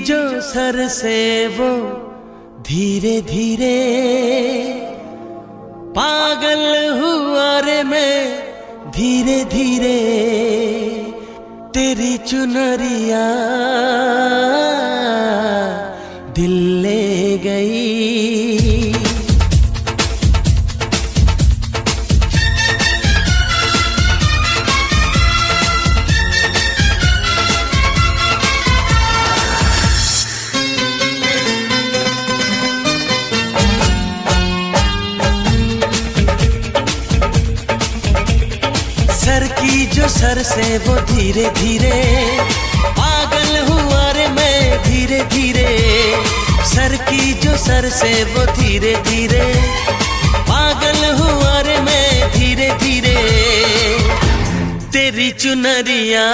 जो सर से वो धीरे धीरे पागल हुआ रे मैं धीरे धीरे तेरी चुनरिया दिल ले गई। सर की जो सर से वो धीरे धीरे पागल हुआ रे मैं धीरे धीरे। सर की जो सर से वो धीरे धीरे पागल हुआ रे मैं धीरे धीरे तेरी चुनरिया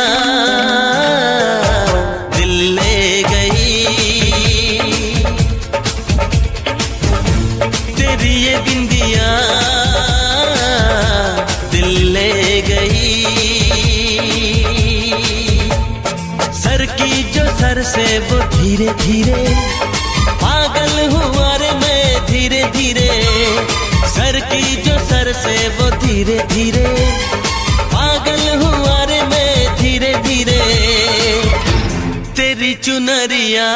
दिल ले गई। तेरी ये बिंदिया दिल ले गई। सर की जो सर से वो धीरे धीरे पागल हुआ रे मैं धीरे धीरे। सर की जो सर से वो धीरे धीरे पागल हुआ रे मैं धीरे धीरे तेरी चुनरिया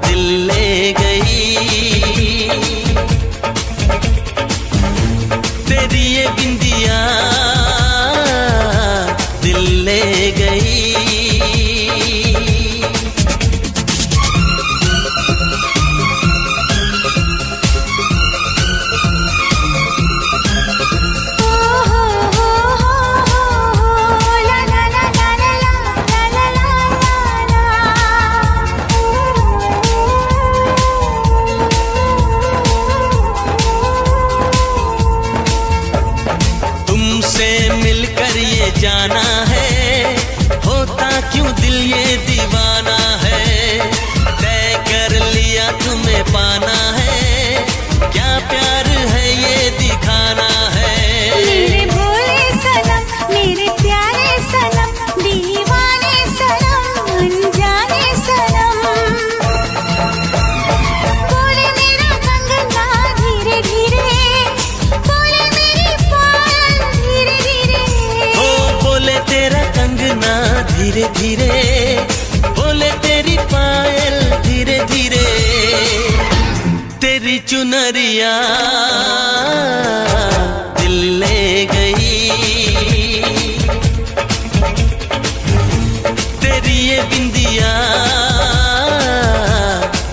दिल ले गई। तेरी ये बिंदिया दिल ले गई। मिलकर ये जाना है होता क्यों दिल ये दीवाना है। तय कर लिया तुम्हें पाना है क्या प्यार है ये दिखाना है। मेरे भोले सनम मेरे प्यारे सनम दीवाने सनम अनजाने सनम। बोले मेरा कंगना धीरे धीरे बोले मेरी पायल धीरे धीरे। बोले तेरा कंगना धीरे धीरे बोले तेरी पायल धीरे धीरे तेरी चुनरिया दिल ले गई। तेरी ये बिंदिया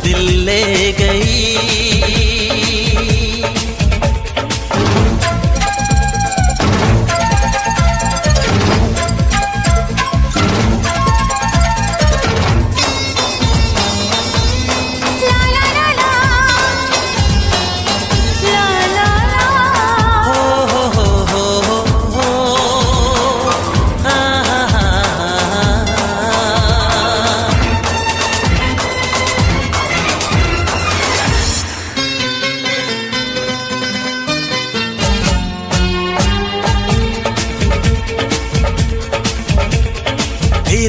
दिल ले गई।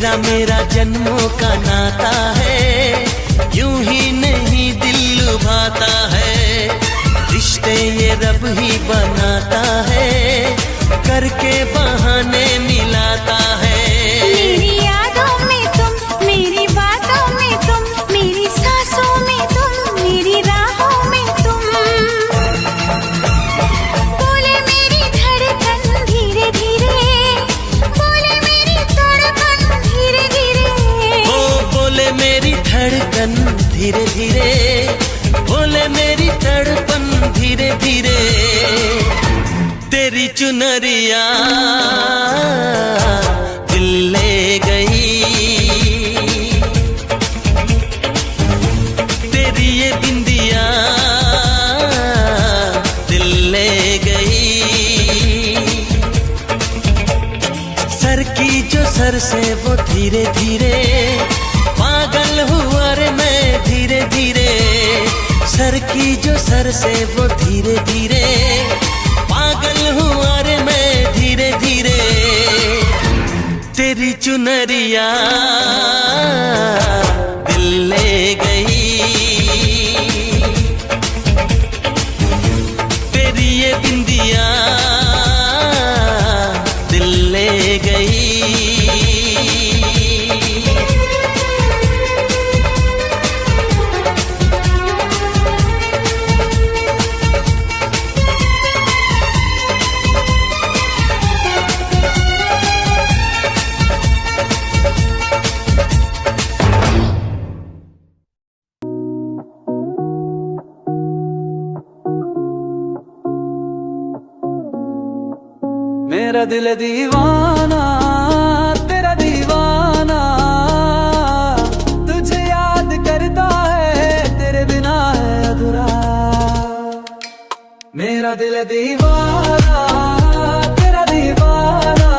तेरा मेरा जन्मों का नाता है यूं ही नहीं दिल लुभाता है। रिश्ते ये रब ही बनाता है करके बहाने मिलाता है। मेरी यादों में तुम मेरी बातों में तुम मेरी सांसों में तुम मेरी राहों में तुम। बोले मेरी धड़कन धीरे धीरे बोले मेरी तड़पन धीरे धीरे। बोले मेरी धड़कन धीरे धीरे बोले मेरी तड़पन धीरे धीरे तेरी चुनरिया दिल ले गई। तेरी ये बिंदिया दिल ले गई। सर की जो सर से वो धीरे धीरे पागल हुआ रे मैं धीरे धीरे। सर की जो सर से वो धीरे धीरे पागल हुआ रे मैं धीरे धीरे तेरी चुनरिया दिल ले गई, तेरी ये बिंदिया दिल ले गई। मेरा दिल दीवाना तेरा दीवाना, तुझे याद करता है तेरे बिना है अधूरा। मेरा दिल दीवाना तेरा दीवाना,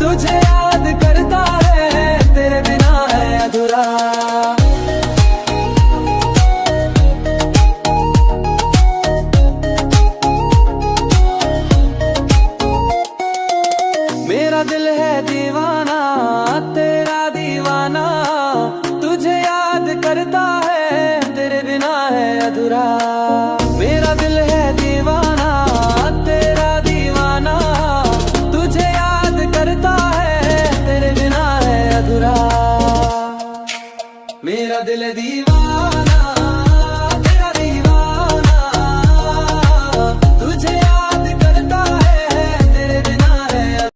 तुझे याद करता है तेरे बिना है अधूरा। मेरा दिल है दीवाना तेरा दीवाना, तुझे याद करता है तेरे बिना है अधूरा। मेरा दिल है दीवाना तेरा दीवाना, तुझे याद करता है तेरे बिना है अधूरा। मेरा दिल दीवाना तेरा दीवाना, तुझे याद करता है तेरे बिना है अधूरा।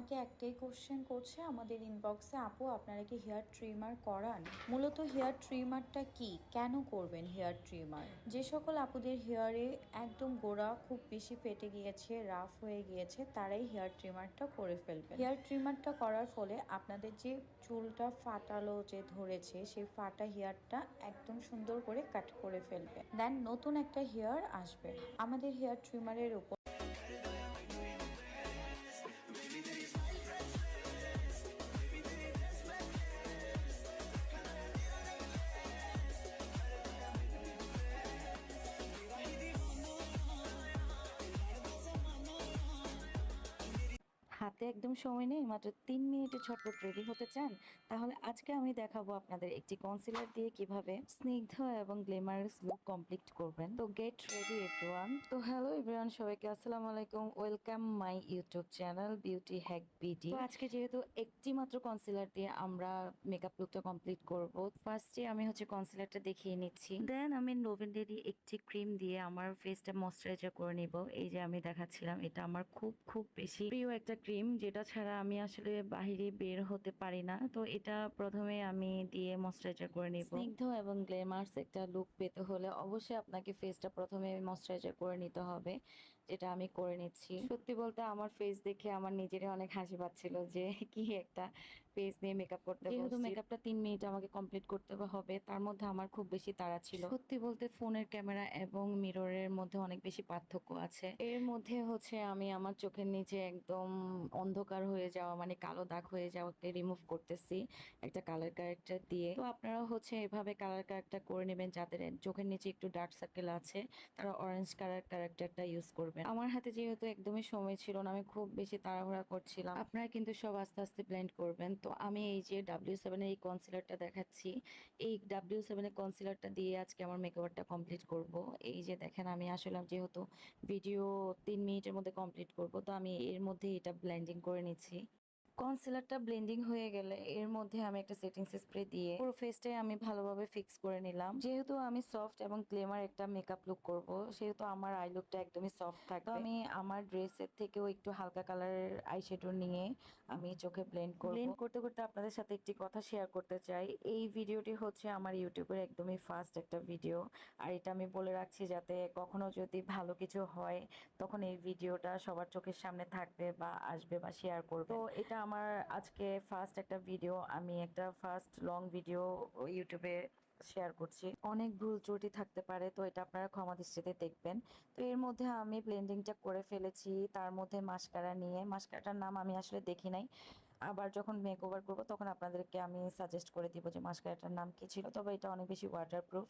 আমাকে একটাই কোশ্চেন করছে আমাদের ইনবক্সে, আপু আপনারা কি হেয়ার ট্রিমার করান? মূলত হেয়ার ট্রিমারটা কি, কেন করবেন হেয়ার ট্রিমার? যে সকল আপুদের হেয়ারে একদম গোড়া খুব বেশি ফেটে গিয়েছে, রাফ হয়ে গিয়েছে, তারাই হেয়ার ট্রিমারটা করে ফেলবেন। হেয়ার ট্রিমারটা করার ফলে আপনাদের যে চুলটা ফাটালো যে ধরেছে, সেই ফাটা হেয়ারটা একদম সুন্দর করে কাট করে ফেলবে, দেন নতুন একটা হেয়ার আসবে। আমাদের হেয়ার ট্রিমারের উপর হাতে একদম সময় নেই, মাত্র 3 মিনিটে ঝটপট রেডি হতে চান? তাহলে আজকে আমি দেখাবো আপনাদের একটি কনসিলার দিয়ে কিভাবে স্নিগ্ধ এবং গ্ল্যামারাস লুক কমপ্লিট করবেন। তো গেট রেডি এভরিওয়ান। তো হ্যালো এভরিওয়ান, সবাইকে আসসালামু আলাইকুম, welcome my YouTube channel beauty hack BD. তো আজকে যেহেতু একটি মাত্র কনসিলার দিয়ে আমরা মেকআপ লুকটা কমপ্লিট করব, ফার্স্টে আমি কনসিলারটা দেখিয়ে নিচ্ছি, দেন আমি নোভেন্ডেরি একটি ক্রিম দিয়ে আমার ফেসটা ময়শ্চারাইজার করে নিব। এই যে আমি দেখাচ্ছিলাম, এটা আমার খুব খুব বেশি প্রিয় একটা ক্রিম, যেটা ছাড়া আমি আসলে বাহিরে বের হতে পারি না। তো এটা প্রথমে আমি দিয়ে ময়শ্চারাইজার করে নিব। স্নিগ্ধ এবং গ্ল্যামার্স একটা লুক পেতে হলে অবশ্যই আপনাকে ফেসটা প্রথমে ময়শ্চারাইজার করে নিতে হবে, যেটা আমি করে নিচ্ছি। সত্যি বলতে আমার ফেস দেখে আমার নিজেরই অনেক হাসি পাচ্ছিল যে কি একটা ফেস নিয়ে মেকআপ করতে বসছি। যেহেতু মেকআপটা 3 মিনিট আমাকে কমপ্লিট করতে হবে, তার মধ্যে আমার খুব বেশি তাড়া ছিল। সত্যি বলতে ফোনের ক্যামেরা এবং মিররের মধ্যে অনেক বেশি পার্থক্য আছে। এর মধ্যে আমি আমার চোখের নিচে একদম অন্ধকার হয়ে যাওয়া, মানে কালো দাগ হয়ে যাওয়াকে রিমুভ করতেছি একটা কালার কারেক্টার দিয়ে। তো আপনারা এভাবে কালার কারেক্টার করে নেবেন। যাদের চোখের নিচে একটু ডার্ক সার্কেল আছে, তারা অরেঞ্জ কালার কারেক্টারটা ইউজ করবেন। করবেন। আমার হাতে যেহেতু একদমই সময় ছিল না, আমি খুব বেশি তাড়াহুড়া করছিলাম, আপনারা কিন্তু সব আস্তে আস্তে ব্লেন্ড করবেন। তো আমি এই যে W7 এর এই কনসিলারটা দেখাচ্ছি, এই W7 এর কনসিলারটা দিয়ে আজকে আমার মেকওভারটা কমপ্লিট করব। এই যে দেখেন, আমি আসলে যেহেতু ভিডিও 3 মিনিটের মধ্যে কমপ্লিট করব, তো আমি এর মধ্যে এটা ব্লেন্ডিং করে নিচ্ছি। কনসিলারটা ব্লেন্ডিং হয়ে গেলে এর মধ্যে আমি একটা সেটিং স্প্রে দিয়ে পুরো ফেসটাই আমি ভালোভাবে ফিক্স করে নিলাম। যেহেতু আমি সফট এবং গ্লেমার একটা মেকআপ লুক করব, সেহেতু আমার আই লুকটা একদমই সফট থাকবে। তো আমি আমার ড্রেসের থেকেও একটু হালকা কালারের আইশ্যাডো নিয়ে আমি চোখে ব্লেন্ড করব। ব্লেন্ড করতে করতে আপনাদের সাথে একটি কথা শেয়ার করতে চাই। এই ভিডিওটি হচ্ছে আমার ইউটিউবের একদমই ফার্স্ট একটা ভিডিও, আর এটা আমি বলে রাখছি যাতে কখনো যদি ভালো কিছু হয় তখন এই ভিডিওটা সবার চোখের সামনে থাকবে বা আসবে বা শেয়ার করবে। তো এটা আমার আজকে ফার্স্ট একটা ভিডিও, আমি একটা ফার্স্ট লং ভিডিও ইউটিউবে শেয়ার করছি। অনেক ভুল ত্রুটি থাকতে পারে, তো এটা আপনারা ক্ষমা দৃষ্টিতে দেখবেন। তো এর মধ্যে আমি ব্লেন্ডিংটা করে ফেলেছি। তার মধ্যে মাস্কারা নিয়ে, মাস্কারাটার নাম আমি আসলে দেখি নাই, আবার যখন মেক ওভার করবো তখন আপনাদেরকে আমি সাজেস্ট করে দিব যে মাস্কারাটার নাম কি ছিল। তবে এটা অনেক বেশি ওয়াটারপ্রুফ।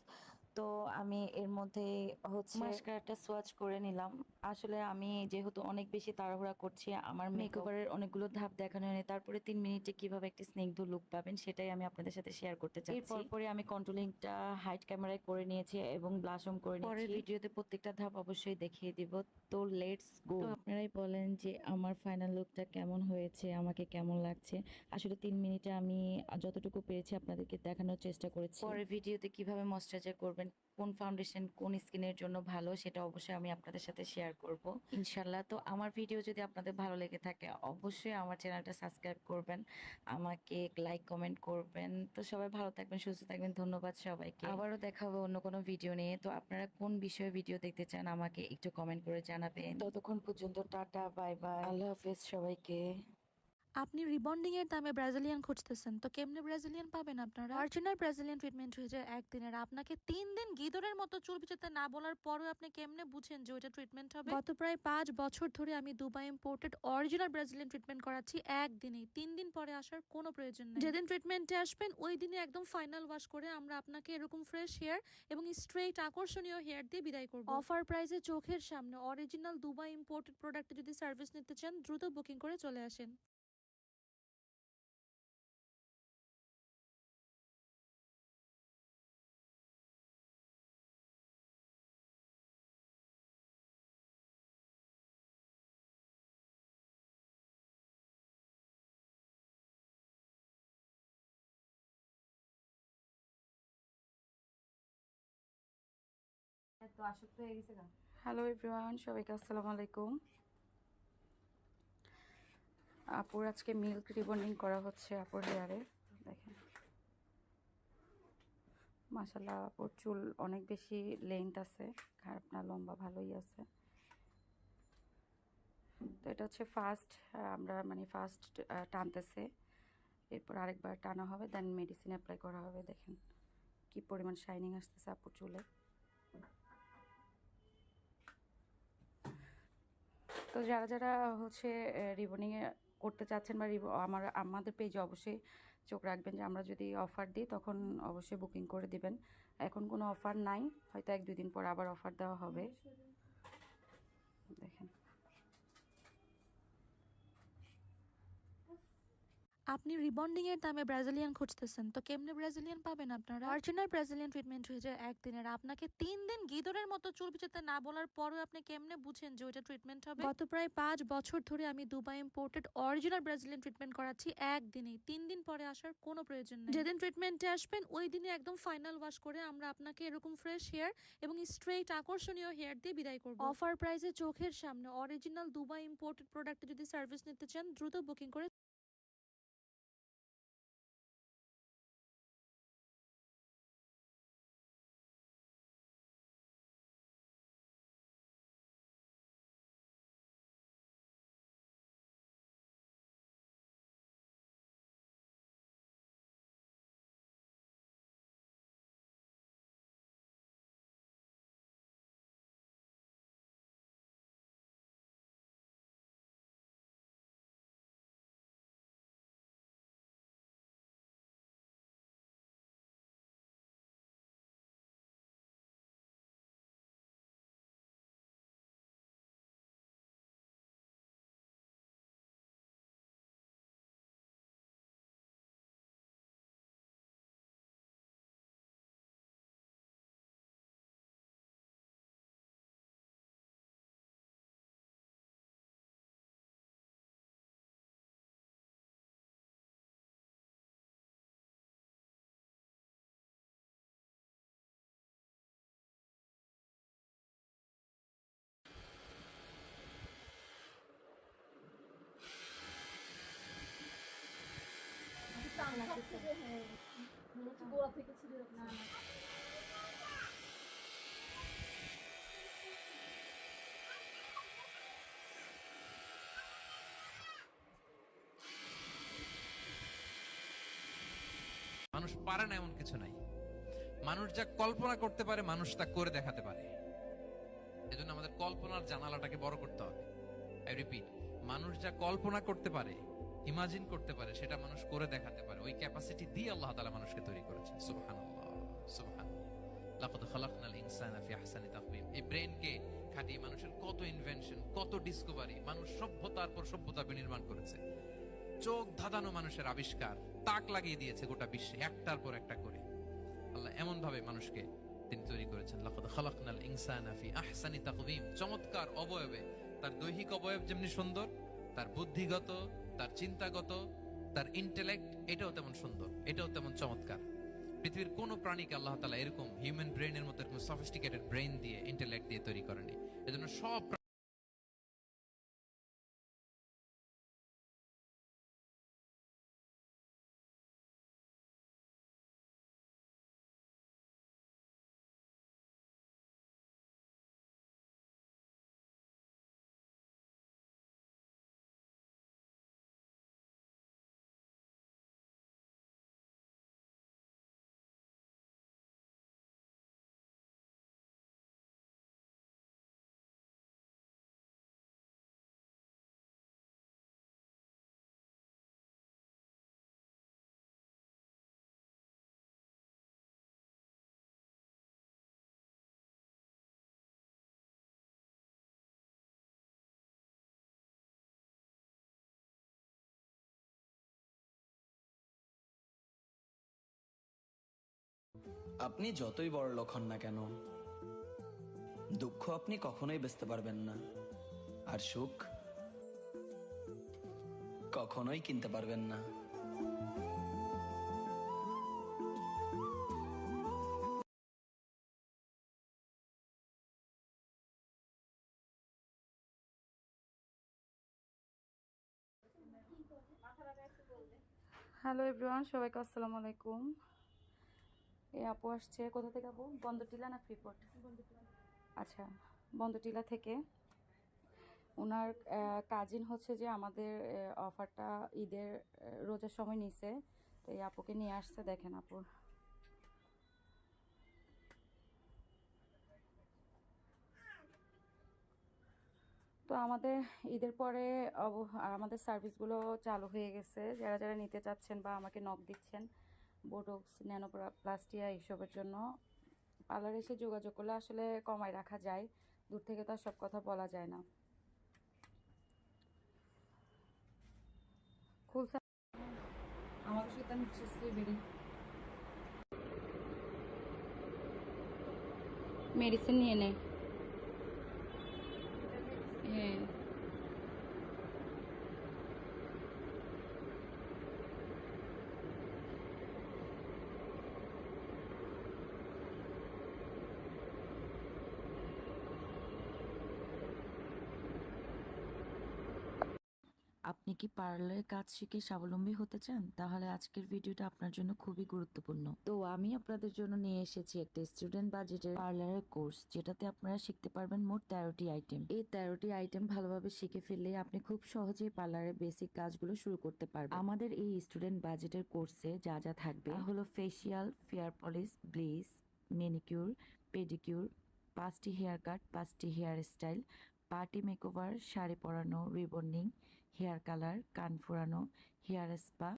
তো আমি এর মধ্যে হচ্ছে মাস্কারাটা সোয়াচ করে নিলাম। আসলে আমি যেহেতু অনেক বেশি তাড়াহুড়া করছি, আমার মেকওভারের অনেকগুলো ধাপ দেখানো হয়নি, তারপরে 3 মিনিটে কিভাবে একটা স্নিগ্ধ লুক পাবেন সেটাই আমি আপনাদের সাথে শেয়ার করতে চাচ্ছি। এরপর পরে আমি কন্ট্রোলিংটা হাইট ক্যামেরায় করে নিয়েছি এবং ব্লাশম করে নিয়েছি। পরের ভিডিওতে প্রত্যেকটা ধাপ অবশ্যই দেখিয়ে দিব। তো লেটস গো। তো আপনারাই বলেন যে আমার ফাইনাল লুকটা কেমন হয়েছে, আমাকে কেমন লাগছে। আসলে 3 মিনিটে আমি যতটুকু পেরেছি আপনাদেরকে দেখানোর চেষ্টা করেছি। পরের ভিডিওতে কিভাবে ময়েশ্চারাইজার করবেন, কোন ফাউন্ডেশন কোন স্কিনের জন্য ভালো, সেটা অবশ্যই আমি আপনাদের সাথে শেয়ার করব ইনশাল্লাহ। তো আমার ভিডিও যদি আপনাদের ভালো লেগে থাকে অবশ্যই আমার চ্যানেলটা সাবস্ক্রাইব করবেন, আমাকে লাইক কমেন্ট করবেন। তো সবাই ভালো থাকবেন, সুস্থ থাকবেন। ধন্যবাদ সবাইকে। আবারও দেখা হবে অন্য কোনো ভিডিও নিয়ে। তো আপনারা কোন বিষয়ে ভিডিও দেখতে চান আমাকে একটু কমেন্ট করে জানাবেন। ততক্ষণ পর্যন্ত টাটা, বাই বাই, আল্লাহ হাফেজ সবাইকে। আপনি রিবন্ডিং এর দামে ব্রাজিলিয়ান খুঁজতেছেন, তো কেমনে ব্রাজিলিয়ান পাবেন আপনারা? অরিজিনাল ব্রাজিলিয়ান ট্রিটমেন্ট হয়ে যায় একদিনের, আপনাকে 3 দিন গিদরের মতো চুল ভিজাতে না বলার পরও আপনি কেমনে বুঝেন যে ওইটা ট্রিটমেন্ট হবে? গত প্রায় 5 বছর ধরে আমি Dubai imported original Brazilian treatment করাচ্ছি একদিনেই। 3 দিন পরে আসার কোনো প্রয়োজন নেই। যেদিন ট্রিটমেন্টে আসবেন ওই দিনে একদম ফাইনাল ওয়াশ করে আমরা আপনাকে এরকম ফ্রেশ হেয়ার এবং স্ট্রেইট আকর্ষণীয় হেয়ার দিয়ে বিদায় করব। অফার প্রাইসে চোখের সামনে অরিজিনাল দুবাই ইম্পোর্টেড প্রোডাক্টে যদি সার্ভিস নিতে চান দ্রুত বুকিং করে চলে আসেন। হ্যালো এভরিওয়ান, সবাইকে আসসালামু আলাইকুম। আপুর আজকে মিল্ক রিবন্ডিং করা হচ্ছে আপুর হেয়ারে। দেখেন মাশাআল্লাহ, আপুর চুল অনেক বেশি লেন্থ আছে, খারাপ না, লম্বা ভালোই আছে। তো এটা হচ্ছে ফার্স্ট, আমরা মানে ফার্স্ট টানতেছে, এরপর আরেকবার টানা হবে, দেন মেডিসিন অ্যাপ্লাই করা হবে। দেখেন কি পরিমাণ শাইনিং আসতেছে আপুর চুলে। তো যারা যারা হচ্ছে রিবনিং করতে চাচ্ছেন বা আমাদের পেজে অবশ্যই চোখ রাখবেন যে আমরা যদি অফার দিই তখন অবশ্যই বুকিং করে দিবেন। এখন কোনো অফার নাই, হয়তো 1-2 দিন পর আবার অফার দেওয়া হবে। দেখেন আপনি রিবন্ডিং এর দামে ব্রাজিলিয়ান খুঁজতেছেন, তো কেমনে ব্রাজিলিয়ান পাবেন আপনারা? অরিজিনাল ব্রাজিলিয়ান ট্রিটমেন্ট হয়ে যায় একদিনের, আপনাকে 3 দিন গিদরের মতো চুল ভিজাতে না বলার পরও আপনি কেমনে বুঝেন যে ওইটা ট্রিটমেন্ট হবে? গত প্রায় 5 বছর ধরে আমি Dubai imported original Brazilian treatment করাচ্ছি একদিনেই। 3 দিন পরে আসার কোনো প্রয়োজন নেই। যেদিন ট্রিটমেন্টে আসবেন ওই দিনে একদম ফাইনাল ওয়াশ করে আমরা আপনাকে এরকম ফ্রেশ হেয়ার এবং স্ট্রেইট আকর্ষণীয় হেয়ার দিয়ে বিদায় করব। অফার প্রাইসে চোখের সামনে অরিজিনাল দুবাই ইম্পোর্টেড প্রোডাক্টে যদি সার্ভিস নিতে চান দ্রুত বুকিং করে মানুষ পারে না এমন কিছু নাই। মানুষ যা কল্পনা করতে পারে মানুষ তা করে দেখাতে পারে। এজন্য আমাদের কল্পনার জানালাটাকে বড় করতে হবে। আই রিপিট, মানুষ যা কল্পনা করতে পারে, ইমাজিন করতে পারে, সেটা মানুষ করে দেখাতে পারে। ওই ক্যাপাসিটি দিয়ে আল্লাহ তাআলা মানুষকে তৈরি করেছেন। সুবহানাল্লাহ, সুবহানাল্লাহ। লাকাদ খালাকনাল ইনসানা ফি আহসানি তাকওয়িম। এই ব্রেনকে খাটিয়ে মানুষের কত ইনভেনশন, কত ডিসকভারি, মানুষ সভ্যতার পর সভ্যতা বিনির্মাণ করেছে। চোখ ধাঁধানো মানুষের আবিষ্কার তাক লাগিয়ে দিয়েছে গোটা বিশ্বে, একটার পর একটা করে। আল্লাহ এমন ভাবে মানুষকে তিনি তৈরি করেছেন। লাকাদ খালাকনাল ইনসানা ফি আহসানি তাকওয়িম। চমৎকার অবয়বে, তার দৈহিক অবয়ব যেমনি সুন্দর, তার বুদ্ধিগত, তার চিন্তাগত, তার ইন্টেলেক্ট, এটাও তেমন সুন্দর, এটাও তেমন চমৎকার। পৃথিবীর কোন প্রাণীকে আল্লাহ তাআলা এরকম হিউম্যান ব্রেনের মতো এরকম সফিস্টিকেটেড ব্রেন দিয়ে, ইন্টেলেক্ট দিয়ে তৈরি করেনি। এজন্য সব আপনি যতই বড় লোক হন না কেন, দুঃখ আপনি কখনোই বেচতে পারবেন না, আর সুখ কখনোই কিনতে পারবেন না। হ্যালো এভরিওয়ান, সবাইকে আসসালামু আলাইকুম। এই আপু আসছে কোথা থেকে আপু? বন্দরটিলা না ফ্রিপোর্ট? আচ্ছা, বন্দরটিলা থেকে। ওনার কাজিন হচ্ছে যে আমাদের অফারটা ঈদের রোজার সময় নিছে, তো এই আপুকে নিয়ে আসছে। দেখেন আপুর তো আমাদের ঈদের পরে আমাদের সার্ভিসগুলো চালু হয়ে গেছে। যারা যারা নিতে চাচ্ছেন বা আমাকে নক দিচ্ছেন বোটক্স, ন্যানোপ্লাস্টিয়া এইসবের জন্য, পার্লারে এসে যোগাযোগ করলে আসলে কমায় রাখা যায়। দূর থেকে তো আর সব কথা বলা যায় না। খুলছে আমাদের সাথে নিচ্ছে স্ট্রবেরি মেডিসিন নিয়ে নেয়। হ্যাঁ, আপনি কি পার্লারের কাজ শিখে স্বাবলম্বী হতে চান? তাহলে আজকের ভিডিওটা আপনার জন্য খুবই গুরুত্বপূর্ণ। তো আমি আপনাদের জন্য নিয়ে এসেছি একটা স্টুডেন্ট বাজেটের পার্লারের কোর্স, যেটাতে আপনারা শিখতে পারবেন মোট 13টি আইটেম। এই 13টি আইটেম ভালোভাবে শিখে ফেললে আপনি খুব সহজেই পার্লারের বেসিক কাজগুলো শুরু করতে পারবেন। আমাদের এই স্টুডেন্ট বাজেটের কোর্সে যা যা থাকবে হলো facial, fair polish, bleach, manicure, pedicure, 5টি হেয়ার কাট, 5টি hair style, party makeover, sari পরানো, রিবন্ডিং, হেয়ার কালার, কান ফোরানো, হেয়ার স্পা,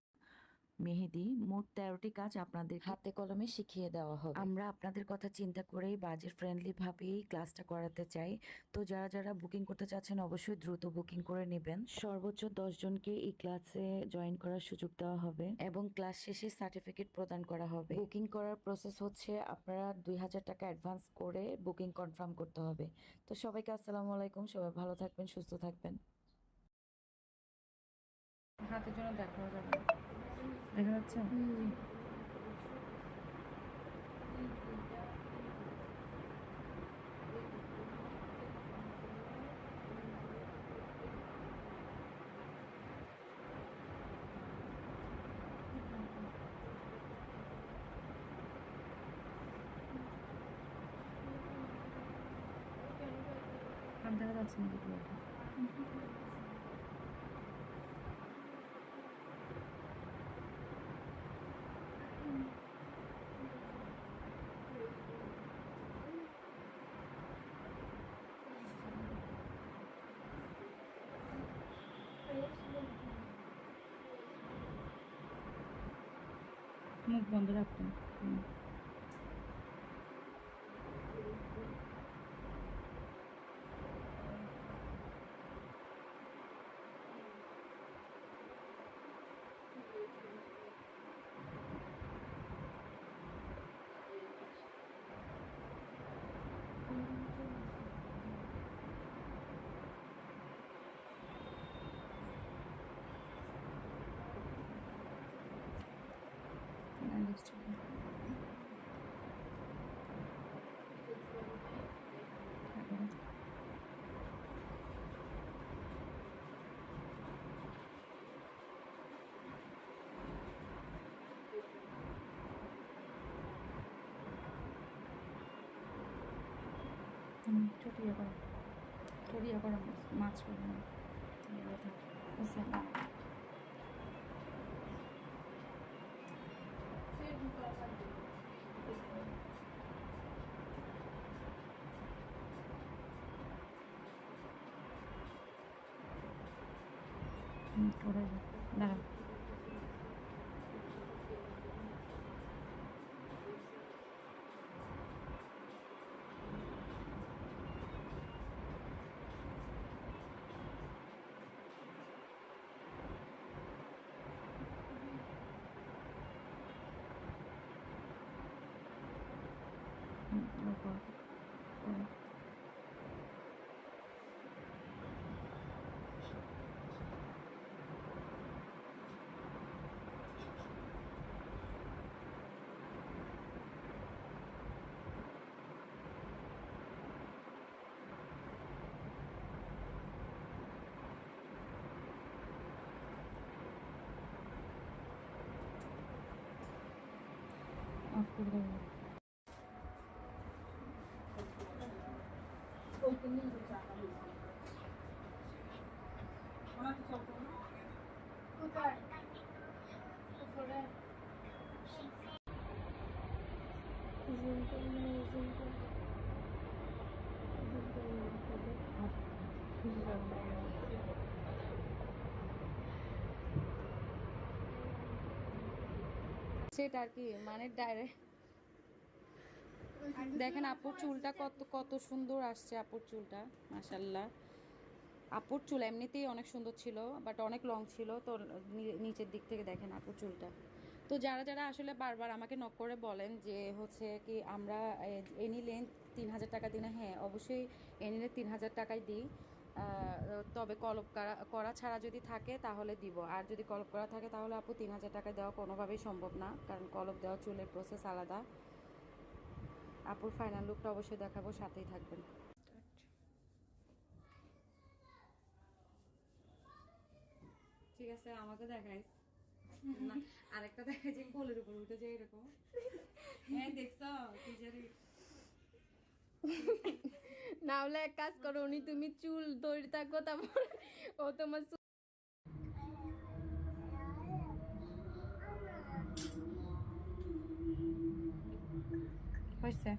মেহেদি, মোট 13টি কাজ আপনাদের হাতে কলমে শিখিয়ে দেওয়া হবে। আমরা আপনাদের কথা চিন্তা করেই বাজেট ফ্রেন্ডলি ভাবেই ক্লাসটা করাতে চাই। তো যারা যারা বুকিং করতে চাচ্ছেন অবশ্যই দ্রুত বুকিং করে নেবেন। সর্বোচ্চ 10 জনকে এই ক্লাসে জয়েন করার সুযোগ দেওয়া হবে এবং ক্লাস শেষে সার্টিফিকেট প্রদান করা হবে। বুকিং করার প্রসেস হচ্ছে আপনারা 2000 টাকা অ্যাডভান্স করে বুকিং কনফার্ম করতে হবে। তো সবাইকে আসসালামু আলাইকুম, সবাই ভালো থাকবেন, সুস্থ থাকবেন। হাতের জন্য দেখা যাবে, দেখা যাচ্ছে। কাট দেখা যাচ্ছে নাকি পুরো? মুখ বন্ধ রাখতে। ছোট ইয়ে করো, ছোট ইয়ে করো, মাছ করো না। বুঝছে না? ওরা দাঁড়া। অফ করে দেবো। সেটা আর কি মানে ডাইরেক্ট দেখেন আপুর চুলটা কত কত সুন্দর আসছে। আপুর চুলটা মাশাল্লাহ, আপুর চুল এমনিতেই অনেক সুন্দর ছিল, বাট অনেক লং ছিল। তো নিচের দিক থেকে দেখেন আপুর চুলটা। তো যারা যারা আসলে বারবার আমাকে নক করে বলেন যে হচ্ছে কি আমরা এনি লেন্থ 3000 টাকা দিই না, হ্যাঁ অবশ্যই এনি লেন্থ 3000 টাকাই দিই। তবে কলপ করা ছাড়া যদি থাকে তাহলে দিব, আর যদি কলপ করা থাকে তাহলে আপু 3000 টাকা দেওয়া কোনোভাবেই সম্ভব না, কারণ কলপ দেওয়া চুলের প্রসেস আলাদা। আপুর ফাইনাল লুকটা অবশ্যই দেখাবো, সাথেই থাকবেন। ঠিক আছে, আমাকে দেখাইস না, আরেকটা দেখাই যে কোলের উপর উঠে যায় এরকম। হ্যাঁ দেখছো টিচারে না হলে এক কাজ করো, উনি তুমি চুল ধরে থাকো, তারপর ও তোমার হয়েছে।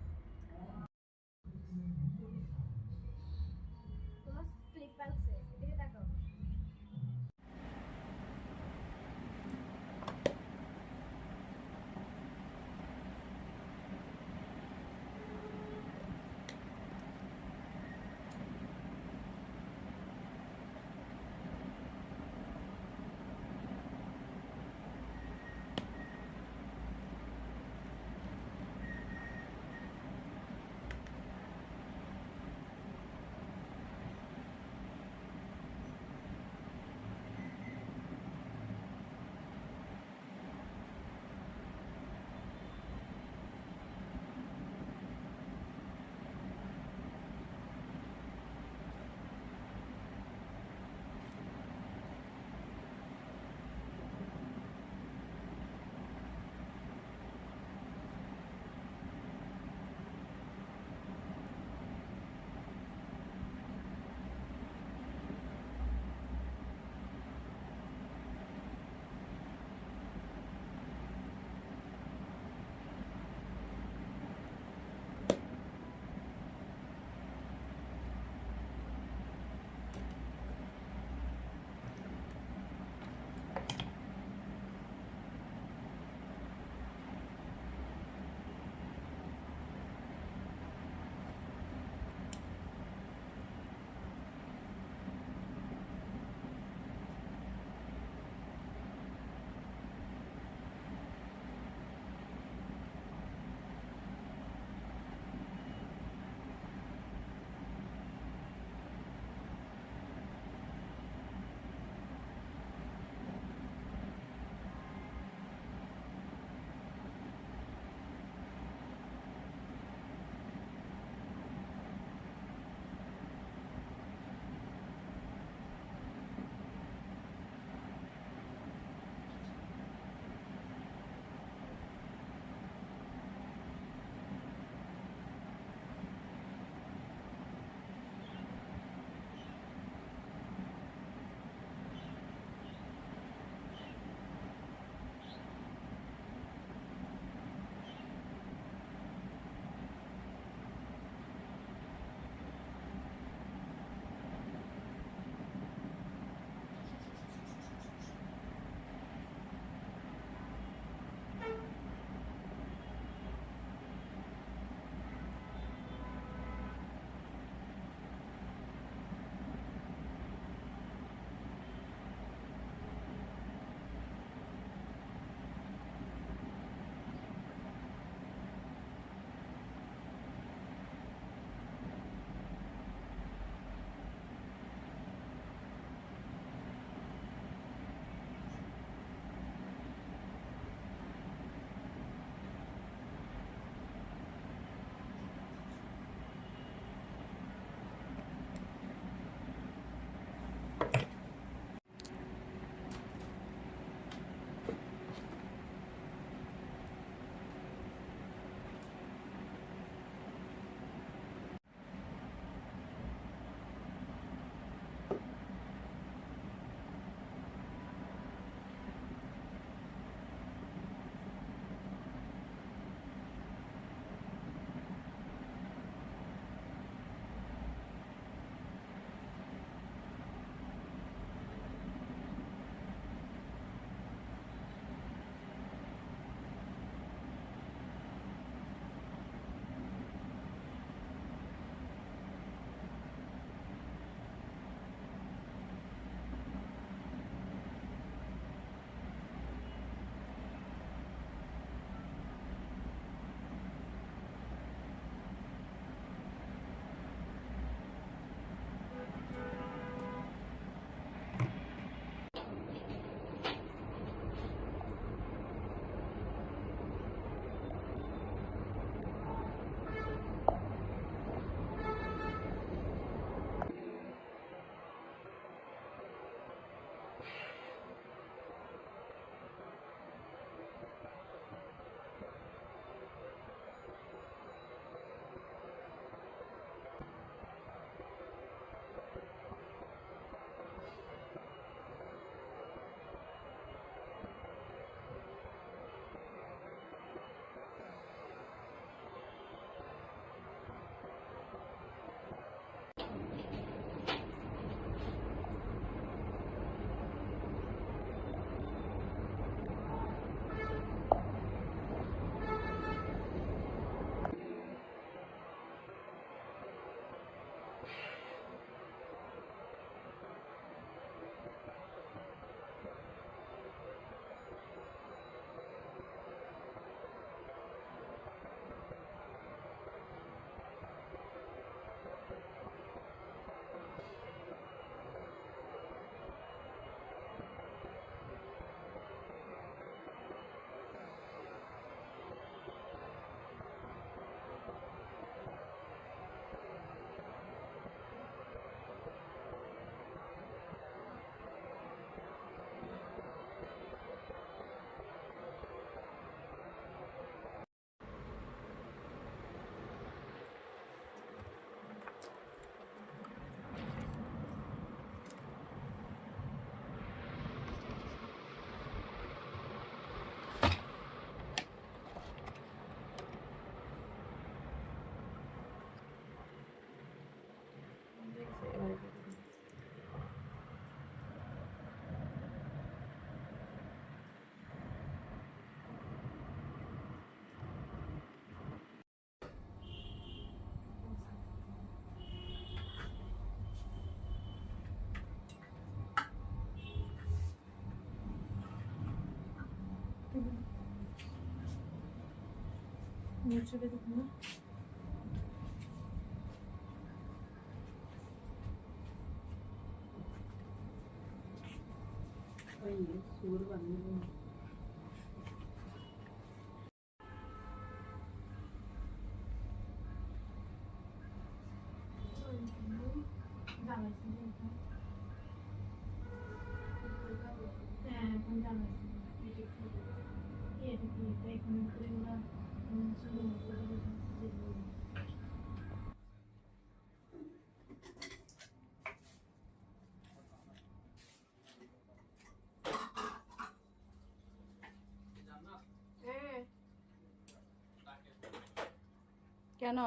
কেন?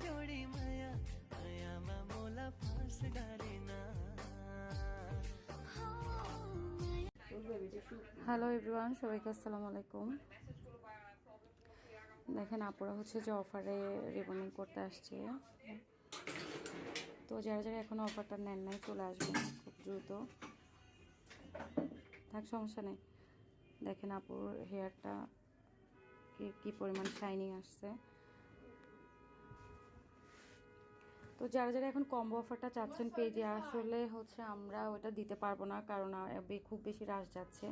जोडी माया मायामा मोला फास गरेना হ্যালো এভরিওয়ান, সবাইকে আসসালামু আলাইকুম। দেখেন আপুরা হচ্ছে যে অফারে রিবন্ডিং করতে আসছে। তো যারা যারা এখনও অফারটা নেন নাই চলে আসবেন খুব দ্রুত। থাক, সমস্যা নেই। দেখেন আপুর হেয়ারটা কি পরিমাণ শাইনিং আসছে। তো যারা যারা এখন কম্বো অফারটা চাচ্ছেন পেজে, আসলে হচ্ছে আমরা ওটা দিতে পারবো না, কারণ খুব বেশি রাশ যাচ্ছে।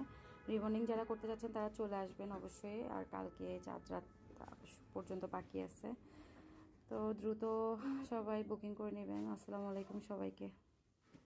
রিবন্ডিং যারা করতে যাচ্ছেন তারা চলে আসবেন অবশ্যই, আর কালকে 4 রাত পর্যন্ত বাকি আছে। তো দ্রুত সবাই বুকিং করে নেবেন। আসসালামু আলাইকুম সবাইকে।